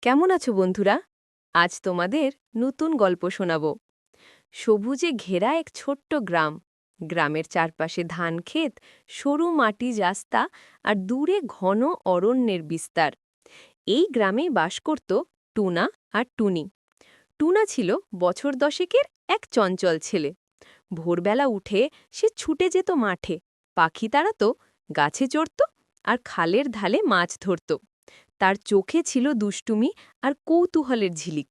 কেমন আছো বন্ধুরা? আজ তোমাদের নতুন গল্প শোনাব। সবুজে ঘেরা এক ছোট্ট গ্রাম। গ্রামের চারপাশে ধান ক্ষেত, সরু মাটি রাস্তা আর দূরে ঘন অরণ্যের বিস্তার। এই গ্রামে বাস করত টুনা আর টুনি। টুনা ছিল বছর দশেকের এক চঞ্চল ছেলে। ভোরবেলা উঠে সে ছুটে যেত মাঠে, পাখি তাড়াত, গাছে চড়ত আর খালের ধালে মাছ ধরত। তার চোখে ছিল দুষ্টুমি আর কৌতূহলের ঝিলিক।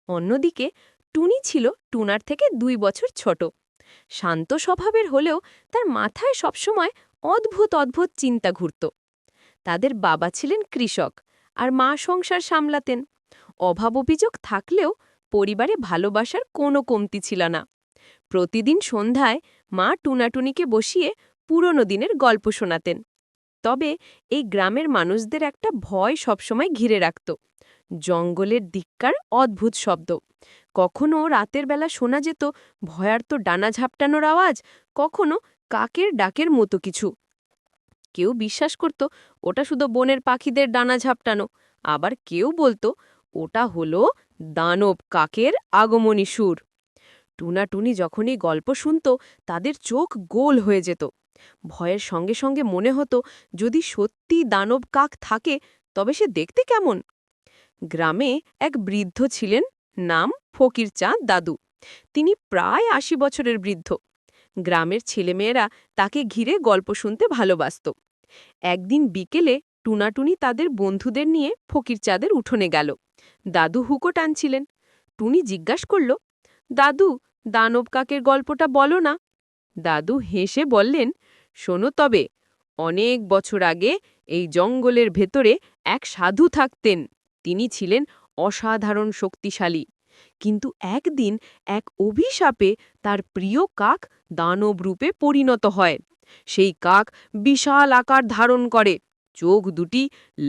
অন্যদিকে টুনি ছিল টুনার থেকে 2 বছর ছোট। শান্ত স্বভাবের হলেও তার মাথায় সবসময় অদ্ভুত অদ্ভুত চিন্তা ঘুরত। তাদের বাবা ছিলেন কৃষক আর মা সংসার সামলাতেন। অভাব অভিযোগ থাকলেও পরিবারে ভালোবাসার কোনো কমতি ছিল না। প্রতিদিন সন্ধ্যায় মা টুনাটুনিকে বসিয়ে পুরনো দিনের গল্প শোনাতেন। তবে এই গ্রামের মানুষদের একটা ভয় সবসময় ঘিরে রাখত। জঙ্গলের দিককার অদ্ভুত শব্দ। কখনো রাতের বেলা শোনা যেত ভয়ার্ত ডানা ঝাপটানোর আওয়াজ, কখনো কাকের ডাকের মতো কিছু। কেউ বিশ্বাস করত ওটা শুধু বনের পাখিদের ডানা ঝাপটানো, আবার কেউ বলতো ওটা হলো দানব কাকের আগমনী সুর। টুনাটুনি যখনই গল্প শুনত তাদের চোখ গোল হয়ে যেত। ভয়ের সঙ্গে সঙ্গে মনে হতো যদি সত্যি দানব কাক থাকে তবে সে দেখতে কেমন। গ্রামে এক বৃদ্ধ ছিলেন, নাম ফকিরচাঁদ দাদু। তিনি প্রায় ৮০ বছরের বৃদ্ধ। গ্রামের ছেলেমেয়েরা তাকে ঘিরে গল্প শুনতে ভালোবাসত। একদিন বিকেলে টুনাটুনি তাদের বন্ধুদের নিয়ে ফকিরচাঁদের উঠোনে গেল। দাদু হুকো টানছিলেন। টুনি জিজ্ঞাস করল, দাদু, দানব কাকের গল্পটা বলো না। দাদু হেসে বললেন, শোনো তবে, অনেক বছর আগে এই জঙ্গলের ভেতরে এক সাধু থাকতেন। তিনি ছিলেন অসাধারণ শক্তিশালী। কিন্তু একদিন এক অভিশাপে তার প্রিয় কাক দানব রূপে পরিণত হয়। সেই কাক বিশাল আকার ধারণ করে, চোখ দুটি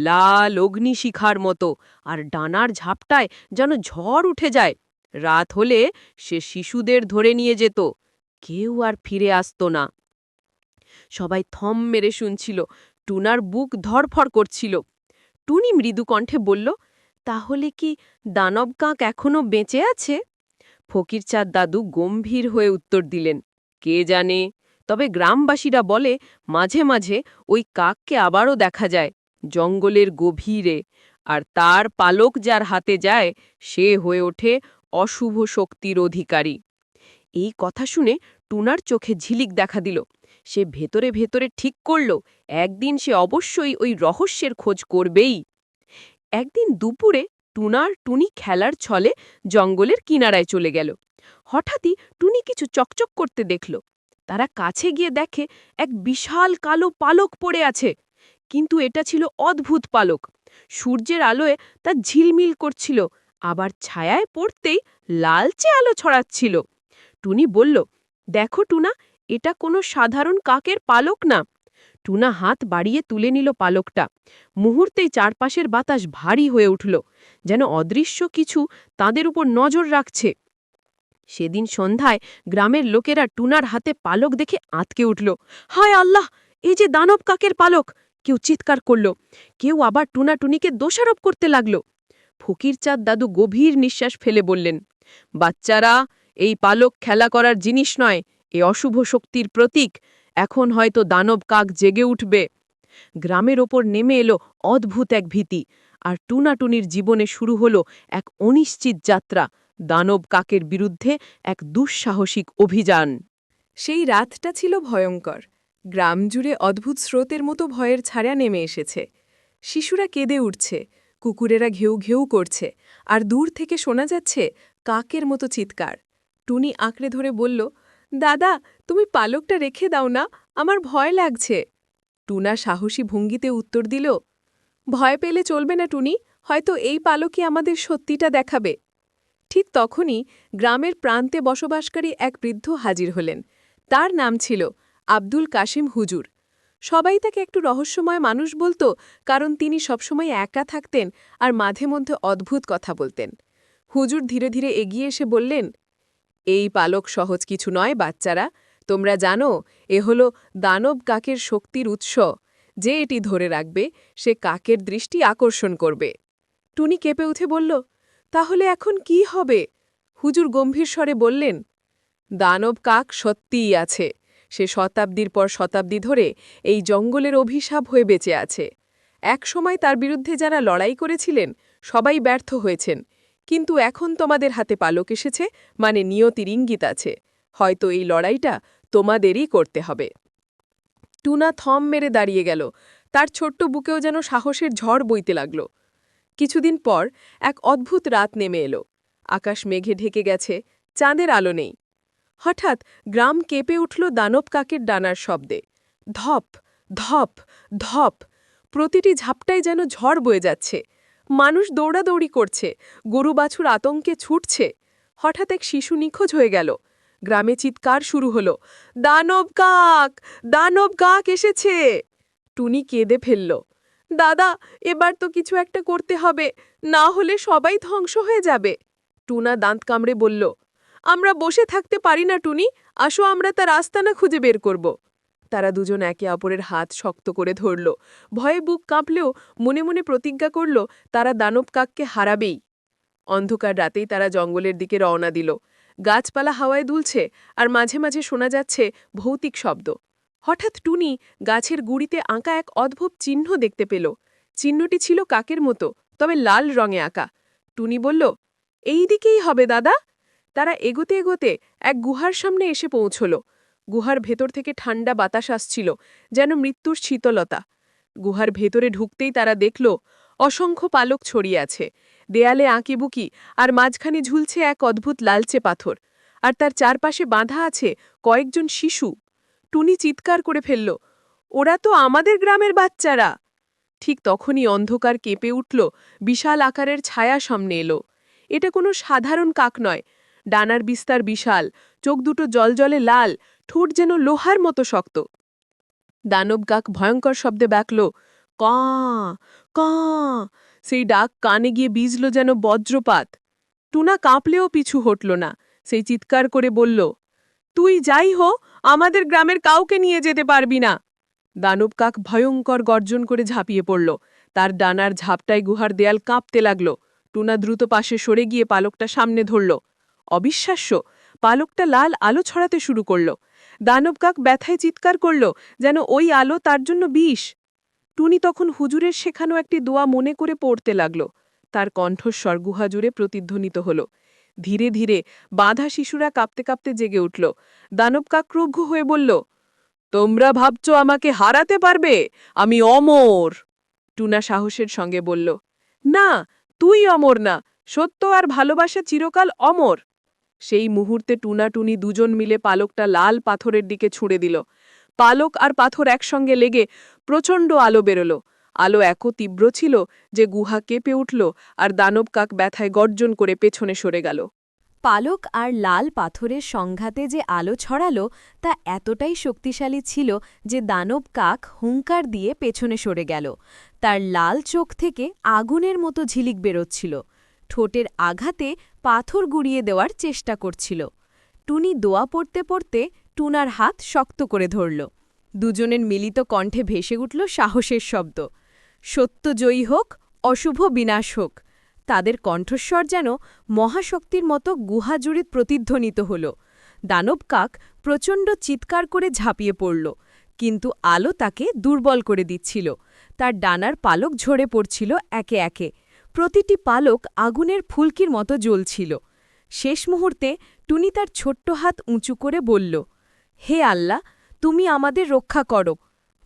লাল অগ্নিশিখার মতো, আর ডানার ঝাপটায় যেন ঝড় উঠে যায়। রাত হলে সে শিশুদের ধরে নিয়ে যেত, কেউ আর ফিরে আসত না। সবাই থম মেরে শুনছিল। টুনার বুক ধড়ফড় করছিল। টুনি মৃদু কণ্ঠে বলল, তাহলে কি দানব কাক এখনো বেঁচে আছে? ফকিরচাঁদ দাদু গম্ভীর হয়ে উত্তর দিলেন, কে জানে, তবে গ্রামবাসীরা বলে মাঝে মাঝে ওই কাককে আবারও দেখা যায় জঙ্গলের গভীরে, আর তার পালক যার হাতে যায় সে হয়ে ওঠে অশুভ শক্তির অধিকারী। এই কথা শুনে টুনার চোখে ঝিলিক দেখা দিল। সে ভেতরে ভেতরে ঠিক করল একদিন সে অবশ্যই ওই রহস্যের খোঁজ করবেই। একদিন দুপুরে টুনার টুনি খেলার ছলে জঙ্গলের কিনারায় চলে গেল। হঠাৎই টুনি কিছু চকচক করতে দেখল। তারা কাছে গিয়ে দেখে এক বিশাল কালো পালক পড়ে আছে। কিন্তু এটা ছিল অদ্ভুত পালক। সূর্যের আলোয় তা ঝিলমিল করছিল, আবার ছায়ায় পড়তেই লালচে আলো ছড়াচ্ছিল। টুনি বলল, দেখো টুনা, এটা কোনো সাধারণ কাকের পালক না। টুনা হাত বাড়িয়ে তুলে নিল পালকটা। মুহূর্তেই চারপাশের বাতাস ভারী হয়ে উঠল, যেন অদৃশ্য কিছু তাদের উপর নজর রাখছে। সেদিন সন্ধ্যায় গ্রামের লোকেরা টুনার হাতে পালক দেখে আঁতকে উঠল। হায় আল্লাহ, এই যে দানব কাকের পালক! কেউ চিৎকার করল, কেউ আবার টুনাটুনিকে দোষারোপ করতে লাগল। ফকিরচাঁদ দাদু গভীর নিঃশ্বাস ফেলে বললেন, বাচ্চারা, এই পালক খেলা করার জিনিস নয়, এ অশুভ শক্তির প্রতীক। এখন হয়তো দানব কাক জেগে উঠবে। গ্রামের ওপর নেমে এলো অদ্ভুত এক ভীতি, আর টুনাটুনির জীবনে শুরু হলো এক অনিশ্চিত যাত্রা, দানব কাকের বিরুদ্ধে এক দুঃসাহসিক অভিযান। সেই রাতটা ছিল ভয়ঙ্কর। গ্রাম জুড়ে অদ্ভুত স্রোতের মতো ভয়ের ছায়া নেমে এসেছে। শিশুরা কেঁদে উঠছে, কুকুরেরা ঘেউ ঘেউ করছে, আর দূর থেকে শোনা যাচ্ছে কাকের মতো চিৎকার। টুনি আঁকড়ে ধরে বলল, দাদা, তুমি পালকটা রেখে দাও না, আমার ভয় লাগছে। টুনা সাহসী ভঙ্গিতে উত্তর দিল, ভয় পেলে চলবে না টুনি, হয়তো এই পালকই আমাদের সত্যিটা দেখাবে। ঠিক তখনই গ্রামের প্রান্তে বসবাসকারী এক বৃদ্ধ হাজির হলেন। তার নাম ছিল আব্দুল কাশিম হুজুর। সবাই তাকে একটু রহস্যময় মানুষ বলতো, কারণ তিনি সবসময় একা থাকতেন আর মাঝে মধ্যে অদ্ভুত কথা বলতেন। হুজুর ধীরে ধীরে এগিয়ে এসে বললেন, এই পালক সহজ কিছু নয় বাচ্চারা, তোমরা জানো এ হলো দানব কাকের শক্তির উৎস। যে এটি ধরে রাখবে সে কাকের দৃষ্টি আকর্ষণ করবে। টুনি কেঁপে উঠে বলল, তাহলে এখন কি হবে? হুজুর গম্ভীর স্বরে বললেন, দানব কাক সত্যিই আছে। সে শতাব্দীর পর শতাব্দী ধরে এই জঙ্গলের অভিশাপ হয়ে বেঁচে আছে। একসময় তার বিরুদ্ধে যারা লড়াই করেছিলেন সবাই ব্যর্থ হয়েছেন, কিন্তু এখন তোমাদের হাতে পালক এসেছে, মানে নিয়তির ইঙ্গিত আছে। হয়তো এই লড়াইটা তোমাদেরই করতে হবে। টুনা থম মেরে দাঁড়িয়ে গেল, তার ছোট্ট বুকেও যেন সাহসের ঝড় বইতে লাগল। কিছুদিন পর এক অদ্ভুত রাত নেমে এলো। আকাশ মেঘে ঢেকে গেছে, চাঁদের আলো নেই। হঠাৎ গ্রাম কেঁপে উঠল দানব কাকের ডানার শব্দে। ধপ ধপ ধপ, প্রতিটি ঝাপটায় যেন ঝড় বয়ে যাচ্ছে। মানুষ দৌড়াদৌড়ি করছে, গরু বাছুর আতঙ্কে ছুটছে। হঠাৎ এক শিশু নিখোঁজ হয়ে গেল। গ্রামে চিৎকার শুরু হলো, দানব কাক, দানব কাক এসেছে। টুনি কেঁদে ফেলল, দাদা, এবার তো কিছু একটা করতে হবে, না হলে সবাই ধ্বংস হয়ে যাবে। টুনা দাঁত কামড়ে বলল, আমরা বসে থাকতে পারি না টুনি, আসো আমরা তার আস্তানা খুঁজে বের করব। তারা দুজন একে অপরের হাত শক্ত করে ধরল। ভয়ে বুক কাঁপলেও মনে মনে প্রতিজ্ঞা করল তারা দানব কাককে হারাবেই। অন্ধকার রাতেই তারা জঙ্গলের দিকে রওনা দিল। গাছপালা হাওয়ায় দুলছে, আর মাঝে মাঝে শোনা যাচ্ছে ভৌতিক শব্দ। হঠাৎ টুনি গাছের গুড়িতে আঁকা এক অদ্ভুত চিহ্ন দেখতে পেল। চিহ্নটি ছিল কাকের মতো, তবে লাল রঙে আঁকা। টুনি বলল, এই দিকেই হবে দাদা। তারা এগোতে এগোতে এক গুহার সামনে এসে পৌঁছল। গুহার ভেতর থেকে ঠান্ডা বাতাস আসছিল, যেন মৃত্যুর শীতলতা। গুহার ভেতরে ঢুকতেই তারা দেখল অসংখ্য পালক ছড়িয়ে আছে, দেয়ালে আঁকিবুকি, আর মাঝখানে ঝুলছে এক অদ্ভুত লালচে পাথর, আর তার চারপাশে বাঁধা আছে কয়েকজন শিশু। টুনি চিৎকার করে ফেলল, ওরা তো আমাদের গ্রামের বাচ্চারা। ঠিক তখনই অন্ধকার কেঁপে উঠল, বিশাল আকারের ছায়া সামনে এলো। এটা কোনো সাধারণ কাক নয়, ডানার বিস্তার বিশাল, চোখ দুটো জলজলে লাল, ঠোঁট যেন লোহার মতো শক্ত। দানব কাক ভয়ঙ্কর শব্দে ডাকল, কাঁ কাঁ। সেই ডাক কানে গিয়ে বিজল যেন বজ্রপাত। টুনা কাঁপলেও পিছু হটল না, সেই চিৎকার করে বলল, তুই যাই হো, আমাদের গ্রামের কাউকে নিয়ে যেতে পারবি না। দানব কাক ভয়ঙ্কর গর্জন করে ঝাঁপিয়ে পড়ল। তার ডানার ঝাপটায় গুহার দেয়াল কাঁপতে লাগল। টুনা দ্রুত পাশে সরে গিয়ে পালকটা সামনে ধরল। অবিশ্বাস্য, পালকটা লাল আলো ছড়াতে শুরু করল। দানব কাক ব্যথায় চিৎকার করল, যেন ওই আলো তার জন্য বিষ। টুনি তখন হুজুরের শেখানো একটি দোয়া মনে করে পড়তে লাগল। তার কণ্ঠস্বর গুহা জুড়ে প্রতিধ্বনিত হল। ধীরে ধীরে বাঁধা শিশুরা কাঁপতে কাঁপতে জেগে উঠল। দানব কাক ক্রুদ্ধ হয়ে বলল, তোমরা ভাবছ আমাকে হারাতে পারবে? আমি অমর। টুনা সাহসের সঙ্গে বলল, না, তুই অমর না, সত্য আর ভালোবাসা চিরকাল অমর। সেই মুহূর্তে টুনা টুনি দুজন মিলে পালকটা লাল পাথরের দিকে ছুঁড়ে দিল। পালক আর পাথর একসঙ্গে লেগে প্রচণ্ড আলো বেরোল। আলো এত তীব্র ছিল যে গুহা কেঁপে উঠল, আর দানব কাক ব্যথায় গর্জন করে পেছনে সরে গেল। পালক আর লাল পাথরের সংঘাতে যে আলো ছড়ালো তা এতটাই শক্তিশালী ছিল যে দানব কাক হুঙ্কার দিয়ে পেছনে সরে গেল। তার লাল চোখ থেকে আগুনের মতো ঝিলিক বেরোচ্ছিল, ঠোঁটের আঘাতে পাথর গুড়িয়ে দেওয়ার চেষ্টা করছিল। টুনি দোয়া পড়তে পড়তে টুনার হাত শক্ত করে ধরল। দুজনের মিলিত কণ্ঠে ভেসে উঠল সাহসের শব্দ, সত্য জয়ী হোক, অশুভ বিনাশ হোক। তাদের কণ্ঠস্বর যেন মহাশক্তির মতো গুহা জুড়ে প্রতিধ্বনিত হল। দানব কাক প্রচণ্ড চিৎকার করে ঝাঁপিয়ে পড়ল, কিন্তু আলো তাকে দুর্বল করে দিচ্ছিল। তার ডানার পালক ঝরে পড়ছিল একে একে, প্রতিটি পালক আগুনের ফুলকির মতো জ্বলছিল। শেষ মুহূর্তে টুনি তার ছোট্ট হাত উঁচু করে বলল, হে আল্লাহ, তুমি আমাদের রক্ষা করো।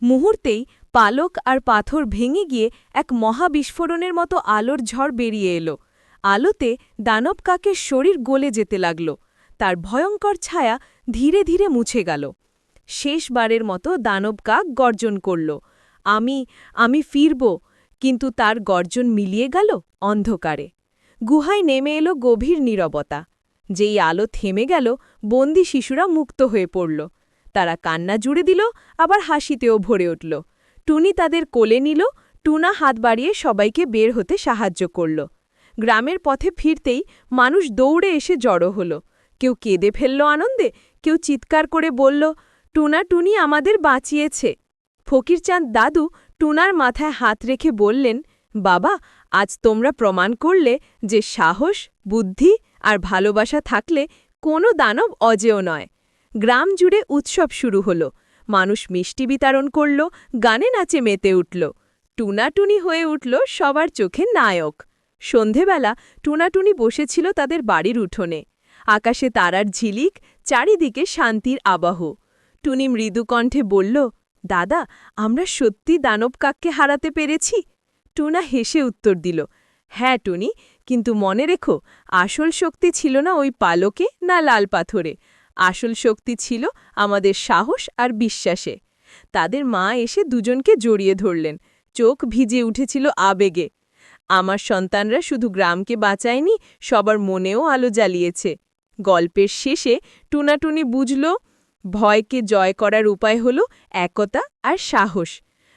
মুহূর্তেই পালক আর পাথর ভেঙে গিয়ে এক মহাবিস্ফোরণের মতো আলোর ঝড় বেরিয়ে এলো। আলোতে দানব কাকের শরীর গলে যেতে লাগল, তার ভয়ঙ্কর ছায়া ধীরে ধীরে মুছে গেল। শেষবারের মতো দানব কাক গর্জন করল, আমি ফিরব, কিন্তু তার গর্জন মিলিয়ে গেল অন্ধকারে। গুহায় নেমে এলো গভীর নীরবতা। যেই আলো থেমে গেল, বন্দি শিশুরা মুক্ত হয়ে পড়ল। তারা কান্না জুড়ে দিল, আবার হাসিতেও ভরে উঠল। টুনি তাদের কোলে নিল, টুনা হাত বাড়িয়ে সবাইকে বের হতে সাহায্য করল। গ্রামের পথে ফিরতেই মানুষ দৌড়ে এসে জড়ো হল। কেউ কেঁদে ফেলল আনন্দে, কেউ চিৎকার করে বলল, টুনা টুনি আমাদের বাঁচিয়েছে। ফকিরচাঁদ দাদু টুনার মাথায় হাত রেখে বললেন, বাবা, আজ তোমরা প্রমাণ করলে যে সাহস, বুদ্ধি আর ভালোবাসা থাকলে কোনো দানব অজেয় নয়। গ্রাম জুড়ে উৎসব শুরু হলো, মানুষ মিষ্টি বিতরণ করল, গানে নাচে মেতে উঠল। টুনাটুনি হয়ে উঠল সবার চোখে নায়ক। সন্ধেবেলা টুনাটুনি বসেছিল তাদের বাড়ির উঠোনে। আকাশে তারার ঝিলিক, চারিদিকে শান্তির আবাহ। টুনি মৃদু কণ্ঠে বলল, দাদা, আমরা সত্যি দানব কাককে হারাতে পেরেছি। টুনা হেসে উত্তর দিল, হ্যাঁ টুনি, কিন্তু মনে রেখো, আসল শক্তি ছিল না ওই পালকে না লাল পাথরে। আসল শক্তি ছিল আমাদের সাহস আর বিশ্বাসে। তাদের মা এসে দুজনকে জড়িয়ে ধরলেন, চোখ ভিজে উঠেছিল আবেগে। আমার সন্তানরা শুধু গ্রামকে বাঁচায়নি, সবার মনেও আলো জ্বালিয়েছে। গল্পের শেষে টুনাটুনি বুঝল, ভয়কে জয় করার উপায় হল একতা আর সাহস।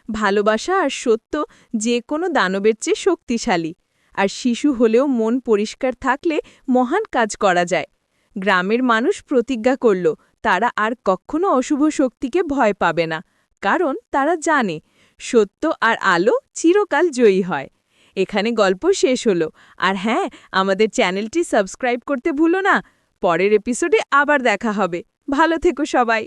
ভালোবাসা আর সত্য যে কোনো দানবের চেয়ে শক্তিশালী। আর শিশু হলেও মন পরিষ্কার থাকলে মহান কাজ করা যায়। গ্রামের মানুষ প্রতিজ্ঞা করল, তারা আর কখনো অশুভ শক্তিকে ভয় পাবে না, কারণ তারা জানে সত্য আর আলো চিরকাল জয়ী হয়। এখানে গল্প শেষ হলো। আর হ্যাঁ, আমাদের চ্যানেলটি সাবস্ক্রাইব করতে ভুলো না। পরের এপিসোডে আবার দেখা হবে। ভালো থেকো সবাই।